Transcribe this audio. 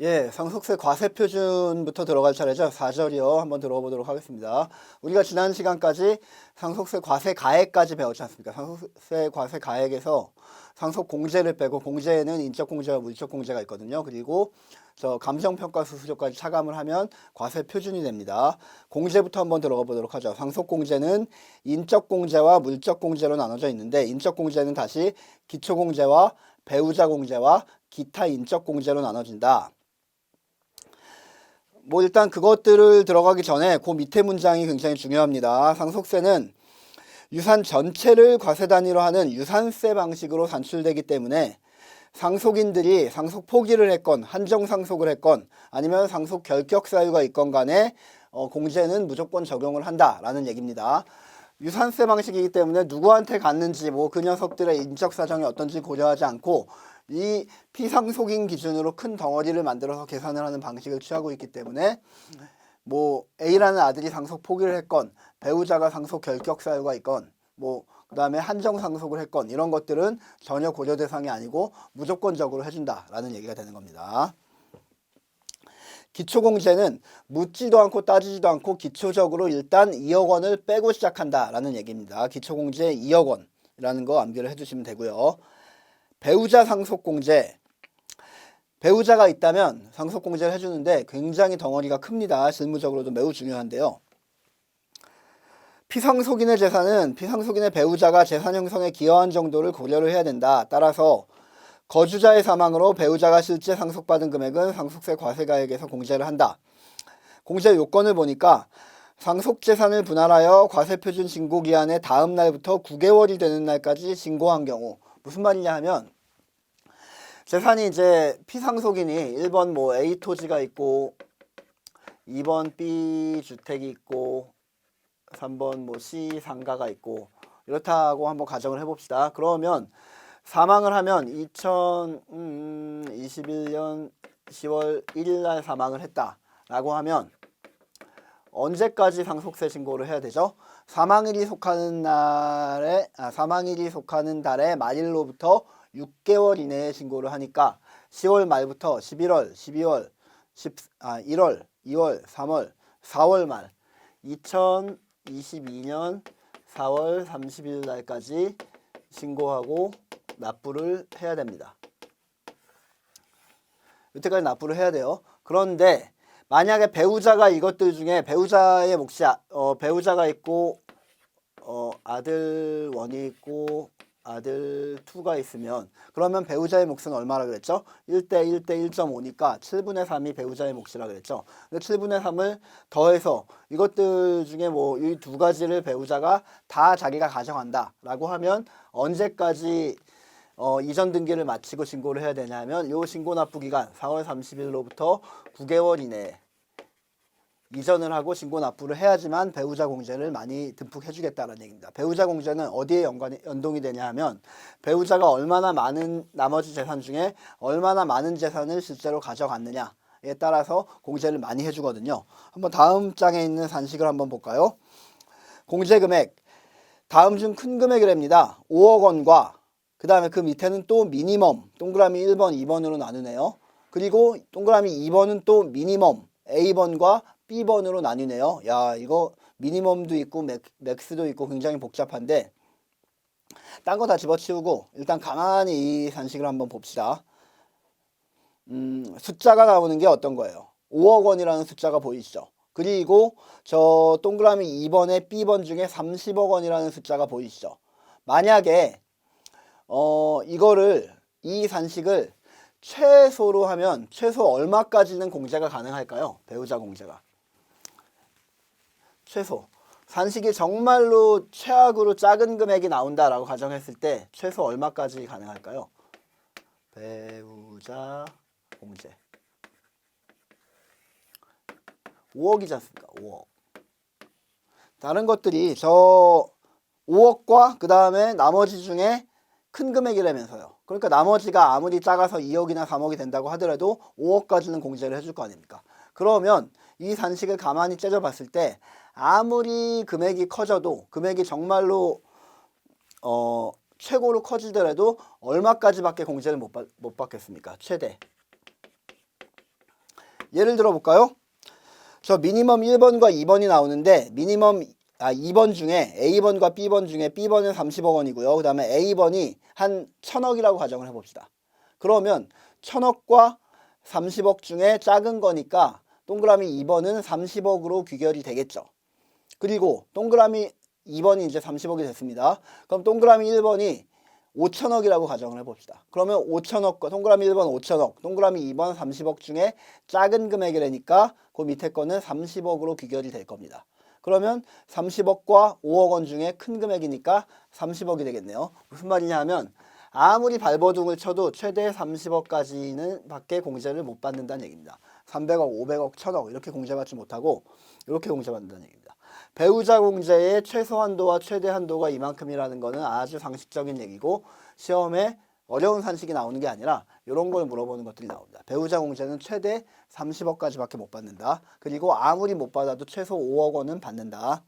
예, 상속세 과세 표준부터 들어갈 차례죠. 4절이요. 한번 들어보도록 하겠습니다. 우리가 지난 시간까지 상속세 과세 가액까지 배웠지 않습니까? 상속세 과세 가액에서 상속 공제를 빼고 공제에는 인적 공제와 물적 공제가 있거든요. 그리고 저 감정평가 수수료까지 차감을 하면 과세 표준이 됩니다. 공제부터 한번 들어가 보도록 하죠. 상속 공제는 인적 공제와 물적 공제로 나눠져 있는데 인적 공제는 다시 기초 공제와 배우자 공제와 기타 인적 공제로 나눠진다. 뭐 일단 그것들을 들어가기 전에 그 밑에 문장이 굉장히 중요합니다. 상속세는 유산 전체를 과세 단위로 하는 유산세 방식으로 산출되기 때문에 상속인들이 상속 포기를 했건 한정 상속을 했건 아니면 상속 결격 사유가 있건 간에 공제는 무조건 적용을 한다라는 얘기입니다. 유산세 방식이기 때문에 누구한테 갔는지 뭐 그 녀석들의 인적 사정이 어떤지 고려하지 않고 이 피상속인 기준으로 큰 덩어리를 만들어서 계산을 하는 방식을 취하고 있기 때문에 뭐 A라는 아들이 상속 포기를 했건 배우자가 상속 결격 사유가 있건 뭐 그 다음에 한정 상속을 했건 이런 것들은 전혀 고려 대상이 아니고 무조건적으로 해준다라는 얘기가 되는 겁니다. 기초공제는 묻지도 않고 따지지도 않고 기초적으로 일단 2억 원을 빼고 시작한다라는 얘기입니다. 기초공제 2억 원이라는 거 암기를 해두시면 되고요. 배우자 상속공제, 배우자가 있다면 상속공제를 해주는데 굉장히 덩어리가 큽니다. 실무적으로도 매우 중요한데요. 피상속인의 재산은 피상속인의 배우자가 재산 형성에 기여한 정도를 고려를 해야 된다. 따라서 거주자의 사망으로 배우자가 실제 상속받은 금액은 상속세 과세가액에서 공제를 한다. 공제 요건을 보니까 상속재산을 분할하여 과세표준 신고기한의 다음 날부터 9개월이 되는 날까지 신고한 경우 무슨 말이냐 하면 재산이 이제 피상속인이 1번 뭐 A 토지가 있고 2번 B 주택이 있고 3번 뭐 C 상가가 있고 이렇다고 한번 가정을 해봅시다. 그러면 사망을 하면 2021년 10월 1일 날 사망을 했다라고 하면 언제까지 상속세 신고를 해야 되죠? 사망일이 속하는 달의 말일로부터 6개월 이내에 신고를 하니까 10월 말부터 11월, 12월, 1월, 2월, 3월, 4월 말 2022년 4월 30일 날까지 신고하고 납부를 해야 됩니다. 이때까지 납부를 해야 돼요. 그런데 만약에 배우자가 이것들 중에 배우자의 몫이 배우자가 있고 아들 1이 있고 아들 2가 있으면 그러면 배우자의 몫은 얼마라 그랬죠? 1대 1대 1.5니까 7분의 3이 배우자의 몫이라 그랬죠. 근데 7분의 3을 더해서 이것들 중에 뭐 이 두 가지를 배우자가 다 자기가 가져간다 라고 하면 언제까지 이전 등기를 마치고 신고를 해야 되냐면 요 신고 납부 기간 4월 30일로부터 9개월 이내에 이전을 하고 신고 납부를 해야지만 배우자 공제를 많이 듬뿍 해주겠다는 얘기입니다. 배우자 공제는 어디에 연동이 되냐 하면 배우자가 얼마나 많은 나머지 재산 중에 얼마나 많은 재산을 실제로 가져갔느냐에 따라서 공제를 많이 해주거든요. 한번 다음 장에 있는 산식을 한번 볼까요? 공제 금액 다음 중 큰 금액이랍니다. 5억 원과 그 다음에 그 밑에는 또 미니멈 동그라미 1번 2번으로 나누네요. 그리고 동그라미 2번은 또 미니멈 A번과 B번으로 나뉘네요. 야, 이거 미니멈도 있고 맥스도 있고 굉장히 복잡한데 딴 거 다 집어치우고 일단 가만히 이 산식을 한번 봅시다. 숫자가 나오는 게 어떤 거예요? 5억 원이라는 숫자가 보이시죠? 그리고 저 동그라미 2번의 B번 중에 30억 원이라는 숫자가 보이시죠? 만약에 이 산식을 최소로 하면 최소 얼마까지는 공제가 가능할까요? 배우자 공제가. 최소. 산식이 정말로 최악으로 작은 금액이 나온다라고 가정했을 때 최소 얼마까지 가능할까요? 배우자 공제. 5억이지 않습니까? 5억. 다른 것들이 저 5억과 그 다음에 나머지 중에 큰 금액이라면서요. 그러니까 나머지가 아무리 작아서 2억이나 3억이 된다고 하더라도 5억까지는 공제를 해줄 거 아닙니까? 그러면 이 산식을 가만히 째져 봤을 때 아무리 금액이 커져도 금액이 정말로 최고로 커지더라도 얼마까지밖에 공제를 못 받겠습니까? 최대 예를 들어 볼까요? 저 미니멈 1번과 2번이 나오는데 미니멈 2번 중에 A번과 B번 중에 B번은 30억 원이고요. 그 다음에 A번이 한 1000억이라고 가정을 해봅시다. 그러면 1000억과 30억 중에 작은 거니까 동그라미 2번은 30억으로 귀결이 되겠죠. 그리고 동그라미 2번이 이제 30억이 됐습니다. 그럼 동그라미 1번이 5천억이라고 가정을 해봅시다. 그러면 5천억과 동그라미 1번 5천억, 동그라미 2번 30억 중에 작은 금액이라니까 그 밑에 거는 30억으로 귀결이 될 겁니다. 그러면 30억과 5억 원 중에 큰 금액이니까 30억이 되겠네요. 무슨 말이냐 하면 아무리 발버둥을 쳐도 최대 30억까지는 밖에 공제를 못 받는다는 얘기입니다. 300억, 500억, 1000억 이렇게 공제받지 못하고 이렇게 공제받는다는 얘기입니다. 배우자 공제의 최소 한도와 최대 한도가 이만큼이라는 거는 아주 상식적인 얘기고 시험에 어려운 산식이 나오는 게 아니라 이런 걸 물어보는 것들이 나옵니다. 배우자 공제는 최대 30억까지밖에 못 받는다. 그리고 아무리 못 받아도 최소 5억 원은 받는다.